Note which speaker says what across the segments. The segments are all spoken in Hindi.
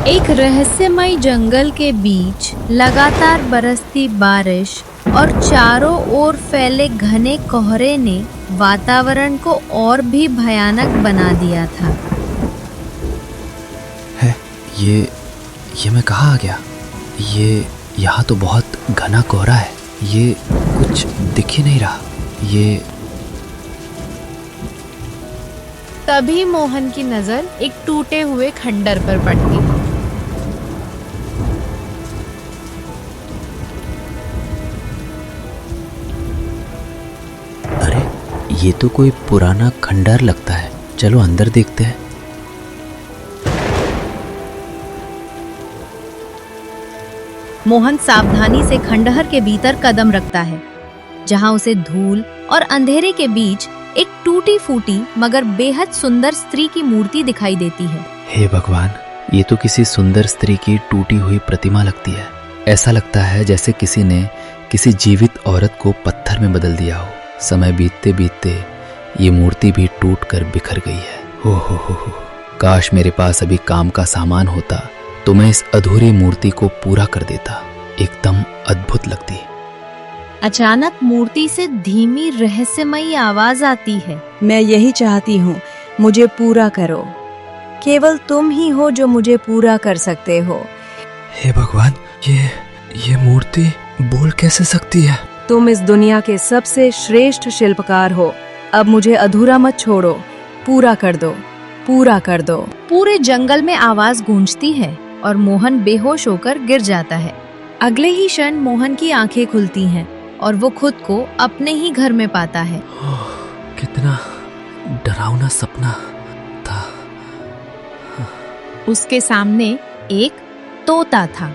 Speaker 1: एक रहस्यमय जंगल के बीच लगातार बरसती बारिश और चारों ओर फैले घने कोहरे ने वातावरण को और भी भयानक बना दिया था।
Speaker 2: है ये मैं कहाँ आ गया? ये यहाँ तो बहुत घना कोहरा है, ये कुछ दिख ही नहीं रहा। ये
Speaker 1: तभी मोहन की नजर एक टूटे हुए खंडर पर पड़ती।
Speaker 2: अरे ये तो कोई पुराना खंडर लगता है, चलो अंदर देखते हैं।
Speaker 1: मोहन सावधानी से खंडहर के भीतर कदम रखता है, जहां उसे धूल और अंधेरे के बीच एक टूटी फूटी मगर बेहद सुंदर स्त्री की मूर्ति दिखाई देती है।
Speaker 2: हे भगवान, ये तो किसी सुंदर स्त्री की टूटी हुई प्रतिमा लगती है। ऐसा लगता है जैसे किसी ने किसी जीवित औरत को पत्थर में बदल दिया हो। समय बीतते बीतते ये मूर्ति भी टूट कर बिखर गई है। हो, काश मेरे पास अभी काम का सामान होता तो मैं इस अधूरी मूर्ति को पूरा कर देता। एकदम अद्भुत लगती।
Speaker 1: अचानक मूर्ति से धीमी रहस्यमयी आवाज आती है।
Speaker 3: मैं यही चाहती हूँ, मुझे पूरा करो। केवल तुम ही हो जो मुझे पूरा कर सकते हो।
Speaker 2: हे भगवान, ये मूर्ति बोल कैसे सकती है?
Speaker 3: तुम इस दुनिया के सबसे श्रेष्ठ शिल्पकार हो। अब मुझे अधूरा मत छोड़ो, पूरा कर दो, पूरा कर दो।
Speaker 1: पूरे जंगल में आवाज गूंजती है और मोहन बेहोश होकर गिर जाता है। अगले ही क्षण मोहन की आंखें खुलती हैं और वो खुद को अपने ही घर में पाता है।
Speaker 2: कितना डरावना सपना था।
Speaker 1: उसके सामने एक तोता था।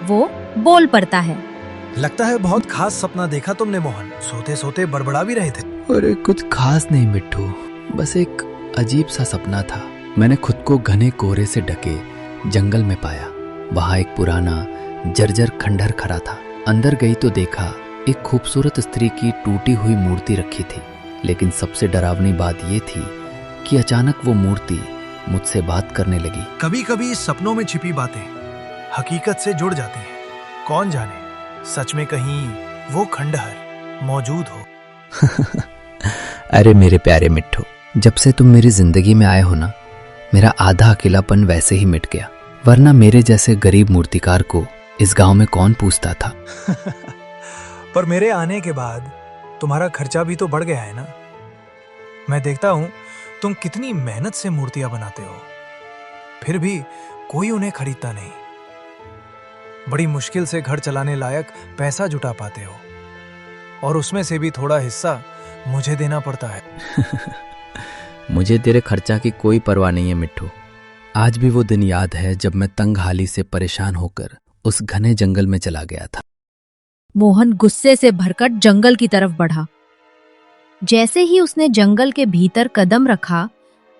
Speaker 1: वो बोल पड़ता है।
Speaker 4: लगता है बहुत खास सपना देखा तुमने मोहन। सोते सोते बड़बड़ा भी रहे थे।
Speaker 2: अरे कुछ खास नहीं मिट्ठू, बस एक अजीब सा सपना था। मैंने खुद को घने कोहरे से ढके जंगल में पाया। वहाँ एक पुराना जर्जर खंडहर खड़ा था। अंदर गई तो देखा एक खूबसूरत स्त्री की टूटी हुई मूर्ति रखी थी। लेकिन सबसे डरावनी बात ये थी कि अचानक वो मूर्ति मुझसे बात करने लगी।
Speaker 4: कभी कभी सपनों में छिपी बातें हकीकत से जुड़ जाती हैं। कौन जाने सच में कहीं वो खंडहर मौजूद हो।
Speaker 2: अरे मेरे प्यारे मिट्ठू, जब से तुम मेरी जिंदगी में आए हो ना, मेरा आधा अकेलापन वैसे ही मिट गया। वरना मेरे जैसे गरीब मूर्तिकार को इस गांव में कौन पूछता था।
Speaker 4: पर मेरे आने के बाद तुम्हारा खर्चा भी तो बढ़ गया है ना। मैं देखता हूं तुम कितनी मेहनत से मूर्तियां बनाते हो, फिर भी कोई उन्हें खरीदता नहीं। बड़ी मुश्किल से घर चलाने लायक पैसा जुटा पाते हो और उसमें से भी थोड़ा हिस्सा मुझे देना पड़ता है।
Speaker 2: मुझे तेरे खर्चा की कोई परवाह नहीं है मिट्ठू। आज भी वो दिन याद है जब मैं तंग हाली से परेशान होकर उस घने जंगल में चला गया था।
Speaker 1: मोहन गुस्से से भरकर जंगल की तरफ बढ़ा। जैसे ही उसने जंगल के भीतर कदम रखा,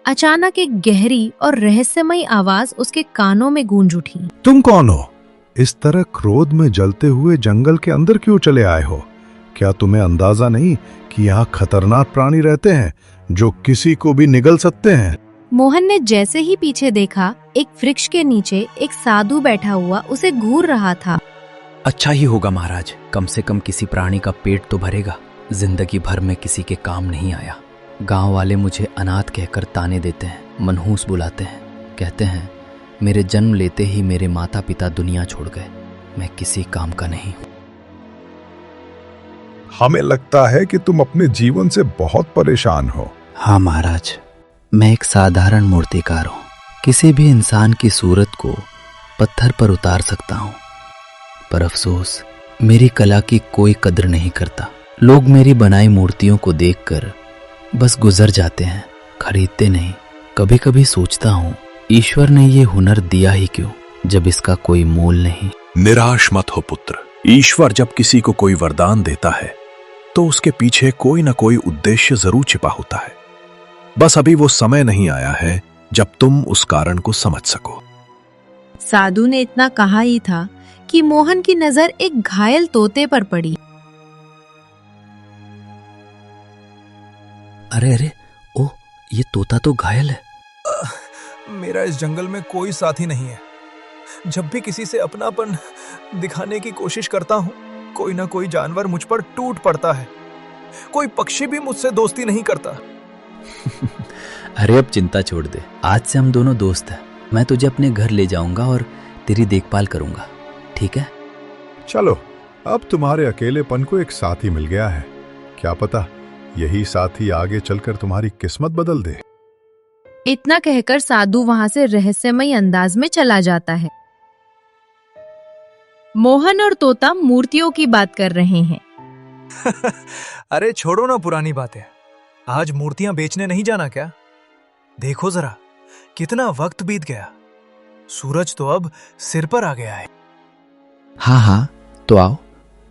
Speaker 1: अचानक एक गहरी और रहस्यमयी आवाज उसके कानों में गूंज उठी।
Speaker 5: तुम कौन हो? इस तरह क्रोध में जलते हुए जंगल के अंदर क्यों चले आए हो? क्या तुम्हें अंदाजा नहीं कि यहाँ खतरनाक प्राणी रहते हैं जो किसी को भी निगल सकते हैं?
Speaker 1: मोहन ने जैसे ही पीछे देखा, एक वृक्ष के नीचे एक साधु बैठा हुआ उसे घूर रहा था।
Speaker 2: अच्छा ही होगा महाराज, कम से कम किसी प्राणी का पेट तो भरेगा। जिंदगी भर में किसी के काम नहीं आया। गांव वाले मुझे अनाथ कहकर ताने देते हैं, मनहूस बुलाते हैं। कहते हैं मेरे जन्म लेते ही मेरे माता पिता दुनिया छोड़ गए। मैं किसी काम का नहीं हूँ।
Speaker 5: हमें लगता है कि तुम अपने जीवन से बहुत परेशान हो।
Speaker 2: हाँ महाराज, मैं एक साधारण मूर्तिकार हूँ। किसी भी इंसान की सूरत को पत्थर पर उतार सकता हूँ, पर अफसोस मेरी कला की कोई कद्र नहीं करता। लोग मेरी बनाई मूर्तियों को देखकर बस गुजर जाते हैं, खरीदते नहीं। कभी कभी सोचता हूँ ईश्वर ने ये हुनर दिया ही क्यों, जब इसका कोई मोल नहीं।
Speaker 6: निराश मत हो पुत्र। ईश्वर जब किसी को कोई वरदान देता है तो उसके पीछे कोई ना कोई उद्देश्य जरूर छिपा होता है। बस अभी वो समय नहीं आया है जब तुम उस कारण को समझ सको।
Speaker 1: साधु ने इतना कहा ही था कि मोहन की नजर एक घायल तोते पर पड़ी।
Speaker 2: अरे ये तोता तो घायल है।
Speaker 4: मेरा इस जंगल में कोई साथी नहीं है। जब भी किसी से अपनापन दिखाने की कोशिश करता हूँ, कोई ना कोई जानवर मुझ पर टूट पड़ता है। कोई पक्षी भी मुझसे दोस्ती नहीं करता।
Speaker 2: अरे अब चिंता छोड़ दे, आज से हम दोनों दोस्त हैं। मैं तुझे अपने घर ले जाऊंगा और तेरी देखभाल करूंगा, ठीक है?
Speaker 5: चलो, अब तुम्हारे अकेलेपन को एक साथी मिल गया है। क्या पता यही साथी आगे चलकर तुम्हारी किस्मत बदल दे।
Speaker 1: इतना कहकर साधु वहां से रहस्यमय अंदाज में चला जाता है। मोहन और तोता मूर्तियों की बात कर रहे हैं।
Speaker 4: अरे छोड़ो ना पुरानी बातें, आज मूर्तियां बेचने नहीं जाना क्या? देखो जरा कितना वक्त बीत गया, सूरज तो अब सिर पर आ गया है।
Speaker 2: हाँ हाँ, तो आओ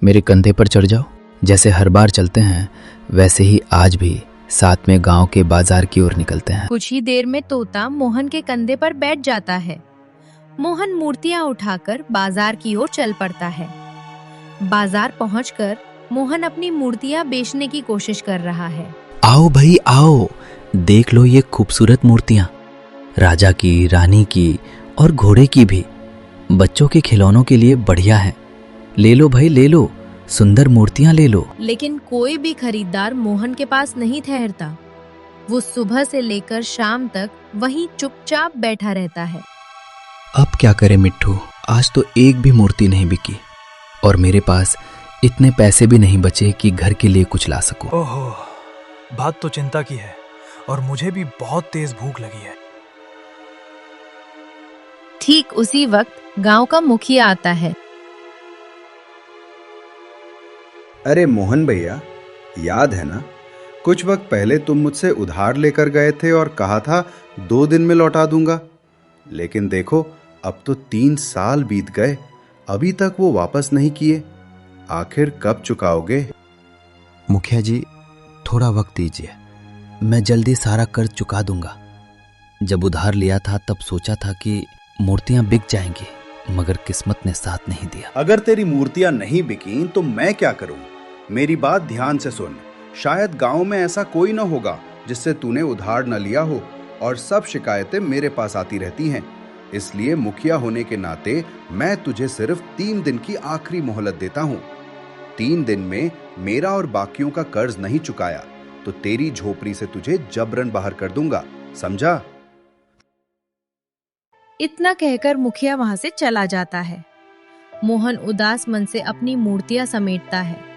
Speaker 2: मेरे कंधे पर चढ़ जाओ। जैसे हर बार चलते हैं वैसे ही आज भी साथ में गांव के बाजार की ओर निकलते हैं।
Speaker 1: कुछ ही देर में तोता मोहन के कंधे पर बैठ जाता है। मोहन मूर्तियां उठाकर बाजार की ओर चल पड़ता है। बाजार पहुंचकर मोहन अपनी मूर्तियां बेचने की कोशिश कर रहा है।
Speaker 2: आओ भाई आओ, देख लो ये खूबसूरत मूर्तियां, राजा की, रानी की और घोड़े की भी। बच्चों के खिलौनों के लिए बढ़िया है। ले लो भाई ले लो, सुंदर मूर्तियां ले लो।
Speaker 1: लेकिन कोई भी खरीदार मोहन के पास नहीं ठहरता। वो सुबह से लेकर शाम तक वहीं चुपचाप बैठा रहता है।
Speaker 2: अब क्या करें मिट्ठू, आज तो एक भी मूर्ति नहीं बिकी और मेरे पास इतने पैसे भी नहीं बचे कि घर के लिए कुछ ला सकूं।
Speaker 4: ओहो, बात तो चिंता की है और मुझे भी बहुत तेज भूख लगी है।
Speaker 1: ठीक उसी वक्त गांव का मुखिया आता है।
Speaker 7: अरे मोहन भैया, याद है ना, कुछ वक्त पहले तुम मुझसे उधार लेकर गए थे और कहा था 2 दिन में लौटा दूंगा। लेकिन देखो अब तो 3 साल बीत गए, अभी तक वो वापस नहीं किए। आखिर कब चुकाओगे?
Speaker 2: मुखिया जी थोड़ा वक्त दीजिए, मैं जल्दी सारा कर्ज चुका दूंगा। जब उधार लिया था तब सोचा था कि मूर्तियां बिक जाएंगी, मगर किस्मत ने साथ नहीं दिया।
Speaker 7: अगर तेरी मूर्तियां नहीं बिकी तो मैं क्या करूं? मेरी बात ध्यान से सुन। शायद गांव में ऐसा कोई न होगा जिससे तूने उधार न लिया हो, और सब शिकायतें मेरे पास आती रहती हैं। इसलिए मुखिया होने के नाते मैं तुझे सिर्फ 3 दिन की आखिरी मोहलत देता हूं। 3 दिन में मेरा और बाकियों का कर्ज नहीं चुकाया तो तेरी झोपड़ी से तुझे जबरन बाहर कर दूंगा, समझा?
Speaker 1: इतना कहकर मुखिया वहां से चला जाता है। मोहन उदास मन से अपनी मूर्तियां समेटता है।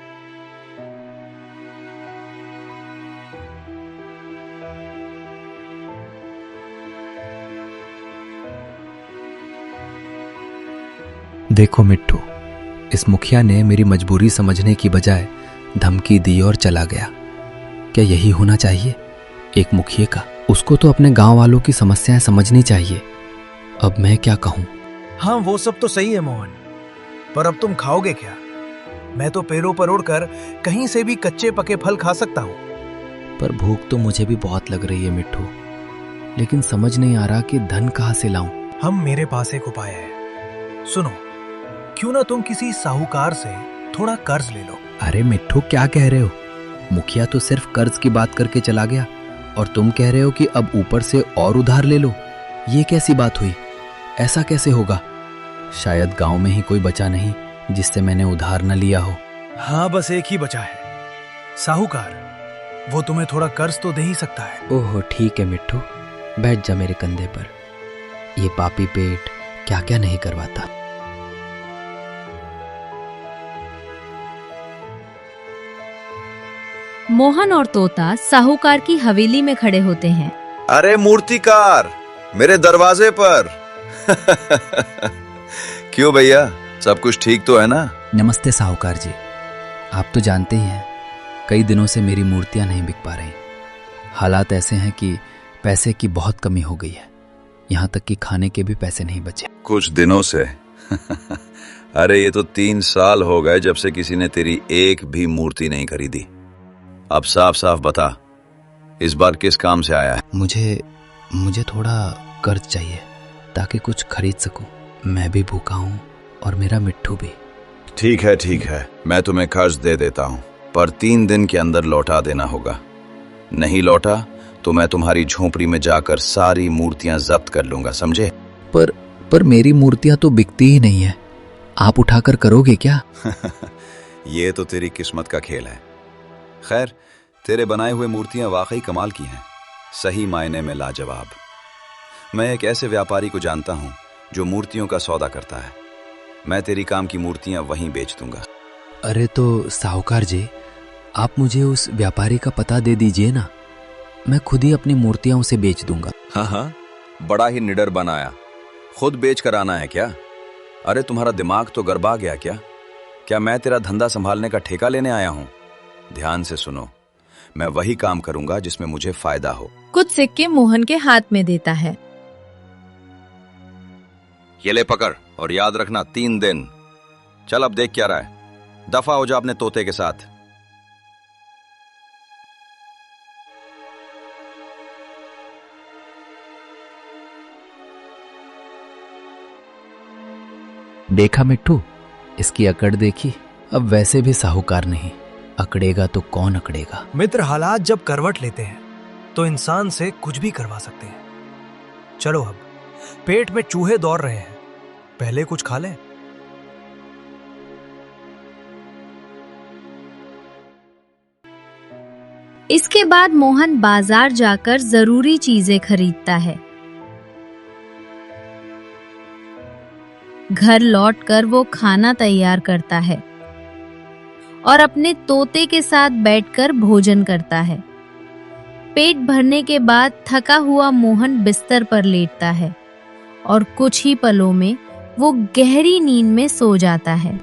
Speaker 2: देखो मिट्टू, इस मुखिया ने मेरी मजबूरी समझने की बजाय धमकी दी और चला गया। क्या यही होना चाहिए एक मुखिया का? उसको तो अपने गांव वालों की समस्याएं समझनी चाहिए। अब मैं क्या कहूं?
Speaker 4: हाँ वो सब तो सही है मोहन, पर अब तुम खाओगे क्या? मैं तो पैरों पर उड़कर कहीं से भी कच्चे पके फल खा सकता हूँ।
Speaker 2: पर भूख तो मुझे भी बहुत लग रही है मिट्टू, लेकिन समझ नहीं आ रहा कि धन कहाँ से लाऊं।
Speaker 4: हम मेरे पास एक उपाय है, सुनो। क्यों ना तुम किसी साहूकार से थोड़ा कर्ज ले लो।
Speaker 2: अरे मिट्टू क्या कह रहे हो? मुखिया तो सिर्फ कर्ज की बात करके चला गया और तुम कह रहे हो कि अब ऊपर से और उधार ले लो। ये कैसी बात हुई? ऐसा कैसे होगा? शायद गांव में ही कोई बचा नहीं जिससे मैंने उधार न लिया हो।
Speaker 4: हाँ बस एक ही बचा है, साहूकार। वो तुम्हें थोड़ा कर्ज तो दे ही सकता है।
Speaker 2: ओहो ठीक है मिट्टू, बैठ जा मेरे कंधे पर। ये पापी पेट क्या क्या नहीं करवाता।
Speaker 1: मोहन और तोता साहूकार की हवेली में खड़े होते हैं।
Speaker 6: अरे मूर्तिकार, मेरे दरवाजे पर। क्यों भैया, सब कुछ ठीक तो है ना?
Speaker 2: नमस्ते साहूकार जी। आप तो जानते ही हैं कई दिनों से मेरी मूर्तियां नहीं बिक पा रही। हालात ऐसे हैं कि पैसे की बहुत कमी हो गई है, यहाँ तक कि खाने के भी पैसे नहीं बचे।
Speaker 6: कुछ दिनों से? अरे ये तो 3 साल हो गए जब से किसी ने तेरी एक भी मूर्ति नहीं खरीदी। अब साफ साफ बता, इस बार किस काम से आया है?
Speaker 2: मुझे थोड़ा कर्ज चाहिए ताकि कुछ खरीद सकूं। मैं भी भूखा हूं और मेरा मिट्टू भी।
Speaker 6: ठीक है, मैं तुम्हें कर्ज दे देता हूं, पर 3 दिन के अंदर लौटा देना होगा। नहीं लौटा तो मैं तुम्हारी झोपड़ी में जाकर सारी मूर्तियां जब्त कर लूंगा, समझे?
Speaker 2: पर पर मेरी मूर्तियां तो बिकती ही नहीं है, आप उठाकर करोगे क्या?
Speaker 8: ये तो तेरी किस्मत का खेल है। खैर, तेरे बनाए हुए मूर्तियां वाकई कमाल की हैं, सही मायने में लाजवाब। मैं एक ऐसे व्यापारी को जानता हूं जो मूर्तियों का सौदा करता है। मैं तेरी काम की मूर्तियां वहीं बेच दूंगा।
Speaker 2: अरे तो साहूकार जी, आप मुझे उस व्यापारी का पता दे दीजिए ना, मैं खुद ही अपनी मूर्तियां उसे बेच दूंगा।
Speaker 8: हाँ हाँ, बड़ा ही निडर बनाया, खुद बेच कर आना है क्या? अरे तुम्हारा दिमाग तो गड़बड़ा गया क्या? क्या मैं तेरा धंधा संभालने का ठेका लेने आया हूं? ध्यान से सुनो, मैं वही काम करूंगा जिसमें मुझे फायदा हो।
Speaker 1: कुछ सिक्के मोहन के हाथ में देता है।
Speaker 8: ये ले पकड़, और याद रखना 3 दिन। चल अब देख क्या रहा है, दफा हो जा अपने तोते के साथ।
Speaker 2: देखा मिट्टू, इसकी अकड़ देखी। अब वैसे भी साहूकार नहीं, अकड़ेगा तो कौन अकड़ेगा।
Speaker 4: मित्र, हालात जब करवट लेते हैं तो इंसान से कुछ भी करवा सकते हैं। चलो अब, पेट में चूहे दौड़ रहे हैं, पहले कुछ खा लें।
Speaker 1: इसके बाद मोहन बाजार जाकर जरूरी चीजें खरीदता है। घर लौटकर वो खाना तैयार करता है और अपने तोते के साथ बैठकर भोजन करता है। पेट भरने के बाद थका हुआ मोहन बिस्तर पर लेटता है और कुछ ही पलों में वो गहरी नींद में सो जाता है।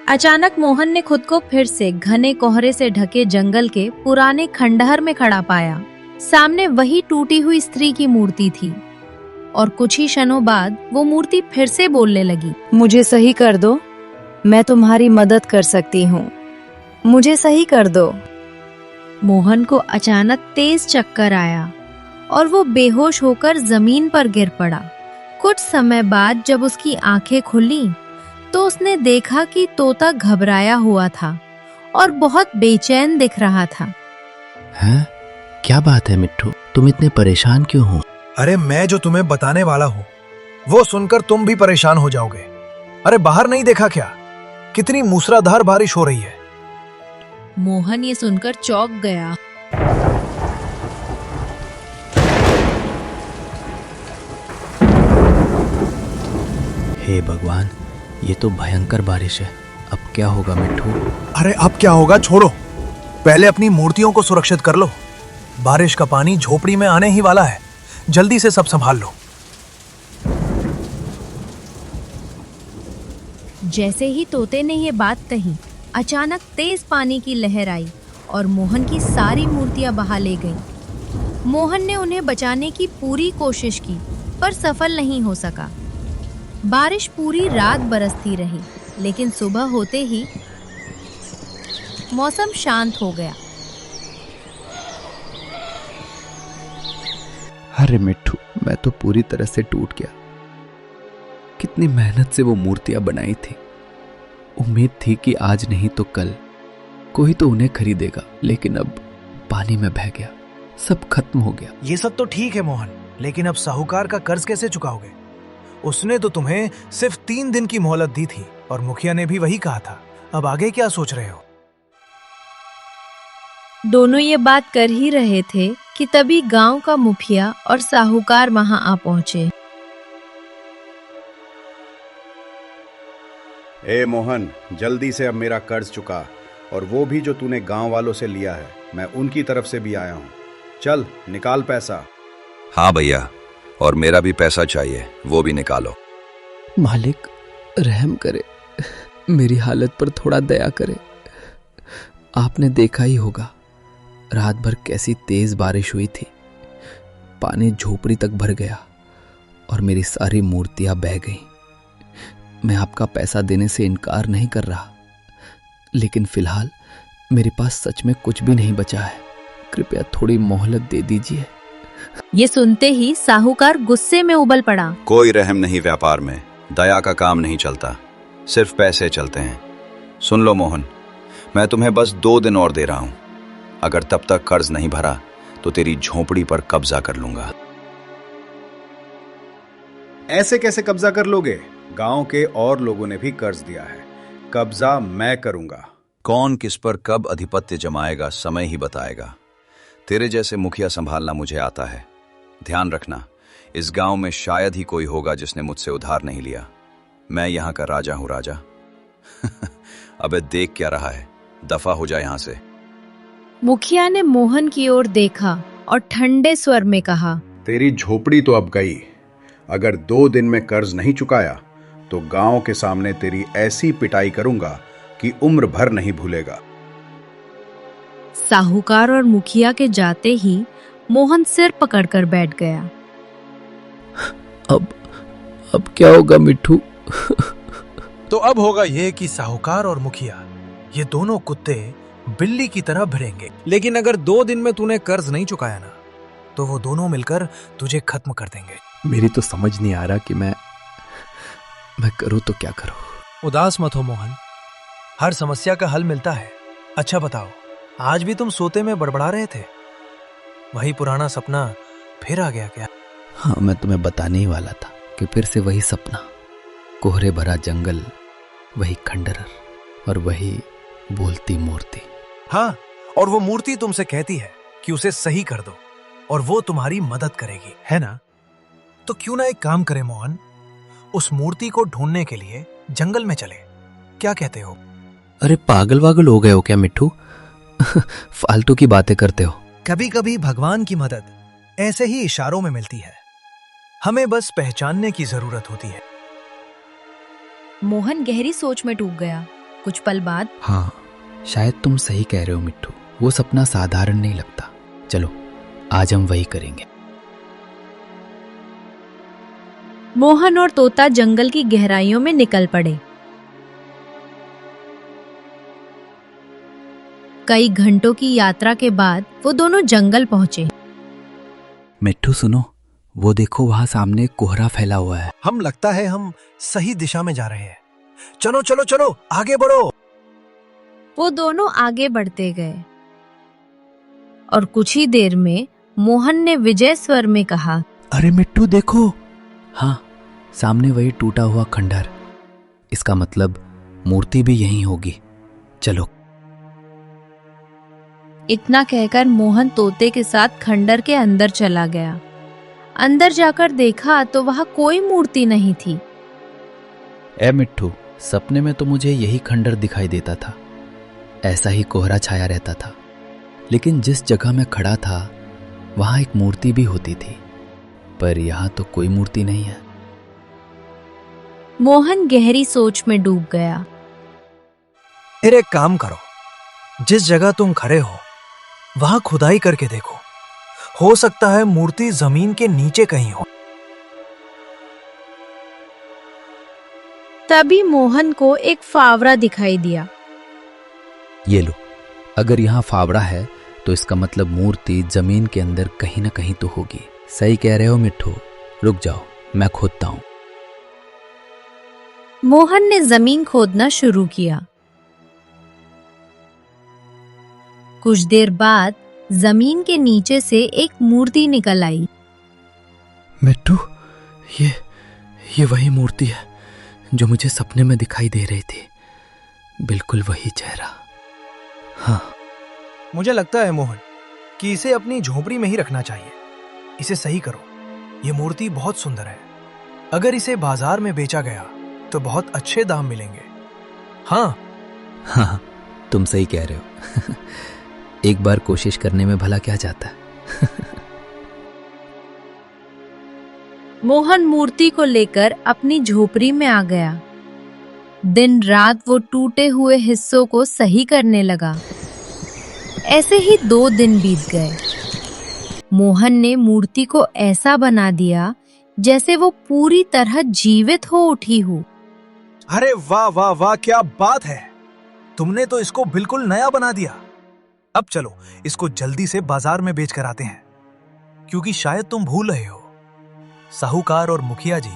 Speaker 1: अचानक मोहन ने खुद को फिर से घने कोहरे से ढके जंगल के पुराने खंडहर में खड़ा पाया। सामने वही टूटी हुई स्त्री की मूर्ति थी और कुछ ही क्षणों बाद वो मूर्ति फिर से बोलने लगी।
Speaker 3: मुझे सही कर दो, मैं तुम्हारी मदद कर सकती हूँ, मुझे सही कर दो।
Speaker 1: मोहन को अचानक तेज चक्कर आया और वो बेहोश होकर जमीन पर गिर पड़ा। कुछ समय बाद जब उसकी आंखें खुली तो उसने देखा कि तोता घबराया हुआ था और बहुत बेचैन दिख रहा था।
Speaker 2: हैं? क्या बात है मिट्टू, तुम इतने परेशान क्यों हो?
Speaker 4: अरे मैं जो तुम्हें बताने वाला हूँ वो सुनकर तुम भी परेशान हो जाओगे। अरे बाहर नहीं देखा क्या, कितनी मूसलाधार बारिश हो रही है।
Speaker 1: मोहन ये सुनकर चौंक गया।
Speaker 2: हे भगवान, ये तो भयंकर बारिश है, अब क्या होगा मिट्टू?
Speaker 4: अरे अब क्या होगा छोड़ो, पहले अपनी मूर्तियों को सुरक्षित कर लो। बारिश का पानी झोपड़ी में आने ही वाला है, जल्दी से सब संभाल लो।
Speaker 1: जैसे ही तोते ने ये बात कही, अचानक तेज पानी की लहर आई और मोहन की सारी मूर्तियां बहा ले गईं। मोहन ने उन्हें बचाने की पूरी कोशिश की पर सफल नहीं हो सका। बारिश पूरी रात बरसती रही, लेकिन सुबह होते ही मौसम शांत हो गया।
Speaker 2: अरे मिट्टू, मैं तो पूरी तरह से टूट गया। कितनी मेहनत से वो मूर्तियां बनाई थी, उम्मीद थी कि आज नहीं तो कल कोई तो उन्हें खरीदेगा, लेकिन अब पानी में बह गया, सब खत्म हो गया।
Speaker 4: ये सब तो ठीक है मोहन, लेकिन अब साहूकार का कर्ज कैसे चुकाओगे? उसने तो तुम्हें सिर्फ 3 दिन की मोहलत दी थी और मुखिया ने भी वही कहा था। अब आगे क्या सोच रहे हो?
Speaker 1: दोनों ये बात कर ही रहे थे कि तभी गांव का मुखिया और साहूकार वहां आ पहुंचे।
Speaker 7: ए मोहन, जल्दी से अब मेरा कर्ज चुका, और वो भी जो तूने गांव वालों से लिया है, मैं उनकी तरफ से भी आया हूँ। चल निकाल पैसा।
Speaker 8: हाँ भैया, और मेरा भी पैसा चाहिए, वो भी निकालो।
Speaker 2: मालिक रहम करे, मेरी हालत पर थोड़ा दया करे। आपने देखा ही होगा, रात भर कैसी तेज बारिश हुई थी, पानी झोपड़ी तक भर गया और मेरी सारी मूर्तियां बह गईं। मैं आपका पैसा देने से इनकार नहीं कर रहा, लेकिन फिलहाल मेरे पास सच में कुछ भी नहीं बचा है। कृपया थोड़ी मोहलत दे दीजिए।
Speaker 1: ये सुनते ही साहूकार गुस्से में उबल पड़ा।
Speaker 8: कोई रहम नहीं व्यापार में, दया का काम नहीं चलता, सिर्फ पैसे चलते हैं। सुन लो मोहन, मैं तुम्हें बस 2 दिन और दे रहा हूं। अगर तब तक कर्ज नहीं भरा तो तेरी झोपड़ी पर कब्जा कर लूंगा।
Speaker 7: ऐसे कैसे कब्जा कर लोगे? गांव के और लोगों ने भी कर्ज दिया है, कब्जा मैं करूंगा।
Speaker 8: कौन किस पर कब अधिपत्य जमाएगा समय ही बताएगा। तेरे जैसे मुखिया संभालना मुझे आता है। ध्यान रखना, इस गांव में शायद ही कोई होगा जिसने मुझसे उधार नहीं लिया। मैं यहां का राजा हूं राजा। अबे देख क्या रहा है, दफा हो जाए यहां से।
Speaker 1: मुखिया ने मोहन की ओर देखा और ठंडे स्वर में कहा,
Speaker 7: तेरी झोपड़ी तो अब गई। अगर 2 दिन में कर्ज नहीं चुकाया तो गांव के सामने तेरी ऐसी पिटाई करूंगा कि उम्र भर नहीं भूलेगा।
Speaker 1: साहूकार और मुखिया के जाते ही मोहन सिर पकड़कर बैठ गया।
Speaker 2: अब क्या होगा मिट्ठू?
Speaker 4: तो अब होगा ये कि साहूकार और मुखिया ये दोनों कुत्ते बिल्ली की तरह भिड़ेंगे। लेकिन अगर 2 दिन में तूने कर्ज नहीं चुकाया ना, तो वो दोनों मिलकर तुझे खत्म कर देंगे।
Speaker 2: मेरी तो समझ नहीं आ रहा कि मैं करूं तो क्या करूं।
Speaker 4: उदास मत हो मोहन, हर समस्या का हल मिलता है। अच्छा बताओ, आज भी तुम सोते में बड़बड़ा रहे थे? वही पुराना सपना फिर आ गया क्या?
Speaker 2: हाँ, मैं तुम्हें बताने ही वाला था कि फिर से वही सपना, कोहरे भरा जंगल, वही खंडहर और वही बोलती मूर्ति।
Speaker 4: हाँ, और वो मूर्ति तुमसे कहती है कि उसे सही कर दो और वो तुम्हारी मदद करेगी, है ना? तो क्यों ना एक काम करें मोहन, उस मूर्ति को ढूंढने के लिए जंगल में चले। क्या कहते हो?
Speaker 2: अरे पागल वागल हो गए हो क्या मिट्ठू? फालतू की बातें करते हो।
Speaker 4: कभी कभी भगवान की मदद ऐसे ही इशारों में मिलती है, हमें बस पहचानने की जरूरत होती है।
Speaker 1: मोहन गहरी सोच में डूब गया। कुछ पल बाद,
Speaker 2: हाँ, शायद तुम सही कह रहे हो मिट्ठू, वो सपना साधारण नहीं लगता। चलो आज हम वही करेंगे।
Speaker 1: मोहन और तोता जंगल की गहराइयों में निकल पड़े। कई घंटों की यात्रा के बाद वो दोनों जंगल पहुंचे।
Speaker 2: मिट्ठू सुनो, वो देखो वहां सामने कोहरा फैला हुआ है।
Speaker 4: हम लगता है हम सही दिशा में जा रहे हैं। चलो चलो चलो, आगे बढ़ो।
Speaker 1: वो दोनों आगे बढ़ते गए और कुछ ही देर में मोहन ने विजय स्वर में कहा,
Speaker 2: अरे मिट्टू देखो। हाँ, सामने वही टूटा हुआ खंडहर। इसका मतलब मूर्ति भी यहीं होगी। चलो।
Speaker 1: इतना कहकर मोहन तोते के साथ खंडहर के अंदर चला गया। अंदर जाकर देखा तो वहां कोई मूर्ति नहीं थी।
Speaker 2: ए मिट्ठू, सपने में तो मुझे यही खंडहर दिखाई देता था। ऐसा ही कोहरा छाया रहता था, लेकिन जिस जगह मैं खड़ा था वहां एक मूर्ति भी होती थी, पर यहां तो कोई मूर्ति नहीं है।
Speaker 1: मोहन गहरी सोच में डूब गया।
Speaker 4: फिर एक काम करो, जिस जगह तुम खड़े हो वहां खुदाई करके देखो। हो सकता है मूर्ति जमीन के नीचे कहीं हो।
Speaker 1: तभी मोहन को एक फावड़ा दिखाई दिया।
Speaker 2: ये लो, अगर यहाँ फावड़ा है तो इसका मतलब मूर्ति जमीन के अंदर कहीं ना कहीं तो होगी। सही कह रहे हो मिट्ठू, रुक जाओ, मैं खोदता हूं।
Speaker 1: मोहन ने जमीन खोदना शुरू किया। कुछ देर बाद जमीन के नीचे से एक मूर्ति निकल आई।
Speaker 2: मिट्टू, ये वही मूर्ति है जो मुझे सपने में दिखाई दे रही थी। बिल्कुल वही चेहरा। हाँ,
Speaker 4: मुझे लगता है मोहन कि इसे अपनी झोपड़ी में ही रखना चाहिए। इसे सही करो, ये मूर्ति बहुत सुंदर है। अगर इसे बाजार में बेचा गया तो बहुत अच्छे दाम मिलेंगे।
Speaker 2: हाँ, तुम सही कह रहे हो। एक बार कोशिश करने में भला क्या जाता है।
Speaker 1: मोहन मूर्ति को लेकर अपनी झोपड़ी में आ गया। दिन रात वो टूटे हुए हिस्सों को सही करने लगा। ऐसे ही 2 दिन बीत गए। मोहन ने मूर्ति को ऐसा बना दिया जैसे वो पूरी तरह जीवित हो उठी हो।
Speaker 4: अरे वाह वाह वाह, क्या बात है! तुमने तो इसको बिल्कुल नया बना दिया। अब चलो इसको जल्दी से बाजार में बेच कर आते हैं, क्योंकि शायद तुम भूल रहे हो, साहूकार और मुखिया जी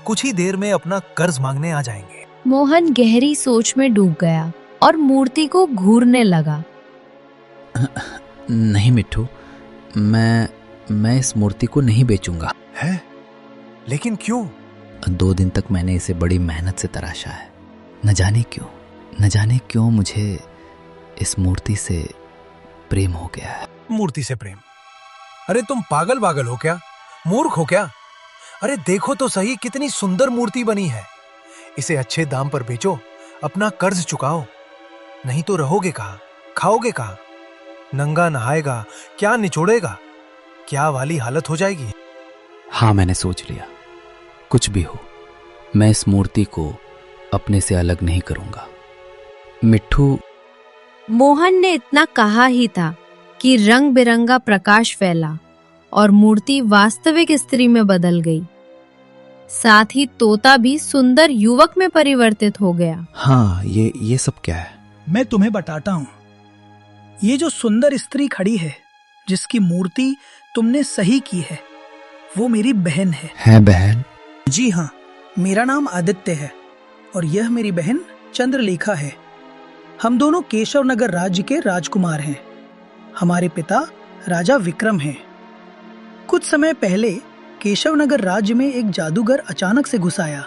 Speaker 4: कुछ ही देर में अपना कर्ज मांगने आ जाएंगे।
Speaker 1: मोहन गहरी सोच में डूब गया और मूर्ति को घूरने लगा।
Speaker 2: नहीं मिट्ठू, मैं इस मूर्ति को नहीं बेचूंगा।
Speaker 4: है? लेकिन क्यों?
Speaker 2: 2 दिन तक मैंने इसे बड़ी मेहनत से तराशा है। न जाने क्यों मुझे इस मूर्ति से प्रेम हो गया है।
Speaker 4: मूर्ति से प्रेम? अरे तुम पागल हो क्या? मूर्ख हो क्या? अरे देखो तो सही, कितनी सुंदर मूर्ति बनी है। इसे अच्छे दाम पर बेचो, अपना कर्ज चुकाओ, नहीं तो रहोगे कहाँ, खाओगे कहाँ? नंगा नहाएगा, क्या निचोड़ेगा, क्या वाली हालत हो जाएगी।
Speaker 2: हाँ, मैंने सोच लिया, कुछ भी हो मैं इस मूर्ति को अपने से अलग नहीं करूंगा। मिट्ठू।
Speaker 1: मोहन ने इतना कहा ही था कि रंग बिरंगा प्रकाश फैला और मूर्ति वास्तविक स्त्री में बदल गई। साथ ही तोता भी सुंदर युवक में परिवर्तित हो गया।
Speaker 2: हाँ, ये सब क्या है?
Speaker 9: मैं तुम्हें बताता हूँ। ये जो सुंदर स्त्री खड़ी है, जिसकी मूर्ति तुमने सही की है, वो मेरी बहन है।
Speaker 2: है बहन?
Speaker 9: जी हाँ, मेरा नाम आदित्य है और यह मेरी बहन चंद्रलेखा है। हम दोनों केशव नगर राज्य के राजकुमार हैं। हमारे पिता राजा विक्रम हैं। कुछ समय पहले केशव नगर राज्य में एक जादूगर अचानक से घुस आया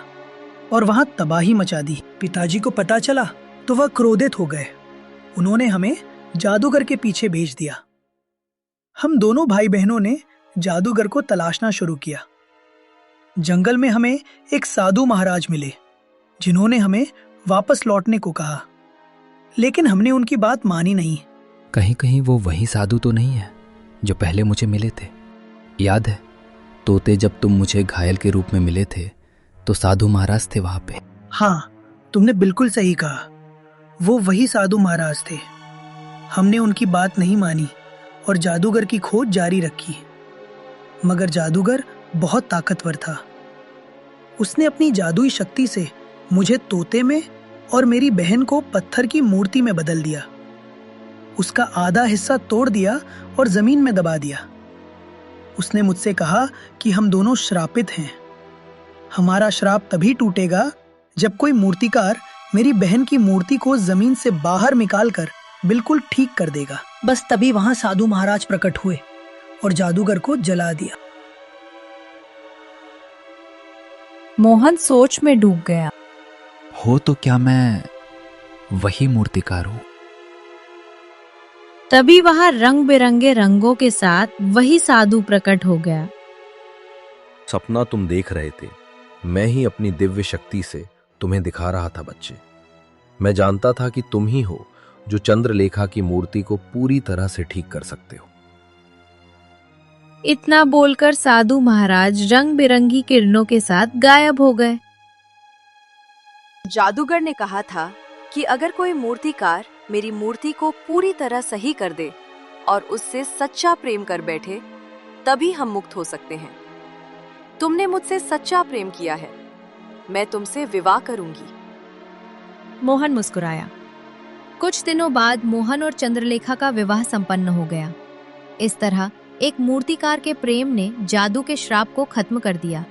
Speaker 9: और वहां तबाही मचा दी। पिताजी को पता चला तो वह क्रोधित हो गए। उन्होंने हमें जादूगर के पीछे भेज दिया। हम दोनों भाई बहनों ने जादूगर को तलाशना शुरू किया। जंगल में हमें एक साधु महाराज मिले, जिन्होंने हमें वापस लौटने को कहा, लेकिन हमने उनकी बात मानी नहीं।
Speaker 2: कहीं वो वही साधु तो नहीं है जो पहले मुझे मिले थे? याद है तोते, जब तुम मुझे घायल के रूप में मिले थे तो साधु महाराज थे वहां पे।
Speaker 9: हाँ, तुमने बिल्कुल सही कहा, वो वही साधु महाराज थे। हमने उनकी बात नहीं मानी और जादूगर की खोज जारी रखी। मगर जादूगर बहुत ताकतवर था। उसने अपनी जादुई शक्ति से मुझे तोते में और मेरी बहन को पत्थर की मूर्ति में बदल दिया। उसका आधा हिस्सा तोड़ दिया और जमीन में दबा दिया। उसने मुझसे कहा कि हम दोनों श्रापित हैं। हमारा श्राप तभी टूटेगा जब कोई मूर्तिकार मेरी बहन की मूर्ति को जमीन से बाहर निकालकर बिल्कुल ठीक कर देगा। बस तभी वहां साधु महाराज प्रकट हुए और जादूगर को जला दिया।
Speaker 1: मोहन सोच में डूब गया।
Speaker 2: हो तो क्या मैं वही मूर्तिकार हूँ?
Speaker 1: तभी वहां रंग बिरंगे रंगों के साथ वही साधु प्रकट हो गया।
Speaker 10: सपना तुम देख रहे थे, मैं ही अपनी दिव्य शक्ति से तुम्हें दिखा रहा था बच्चे। मैं जानता था कि तुम ही हो जो चंद्रलेखा की मूर्ति को पूरी तरह से ठीक कर सकते हो।
Speaker 1: इतना बोलकर साधु महाराज रंग बिरंगी किरणों के साथ गायब हो गए।
Speaker 3: जादूगर ने कहा था कि अगर कोई मूर्तिकार मेरी मूर्ति को पूरी तरह सही कर दे और उससे सच्चा प्रेम कर बैठे, तभी हम मुक्त हो सकते हैं। तुमने मुझसे सच्चा प्रेम किया है, मैं तुमसे विवाह करूंगी।
Speaker 1: मोहन मुस्कुराया। कुछ दिनों बाद मोहन और चंद्रलेखा का विवाह संपन्न हो गया। इस तरह एक मूर्तिकार के प्रेम ने जादू के श्राप को खत्म कर दिया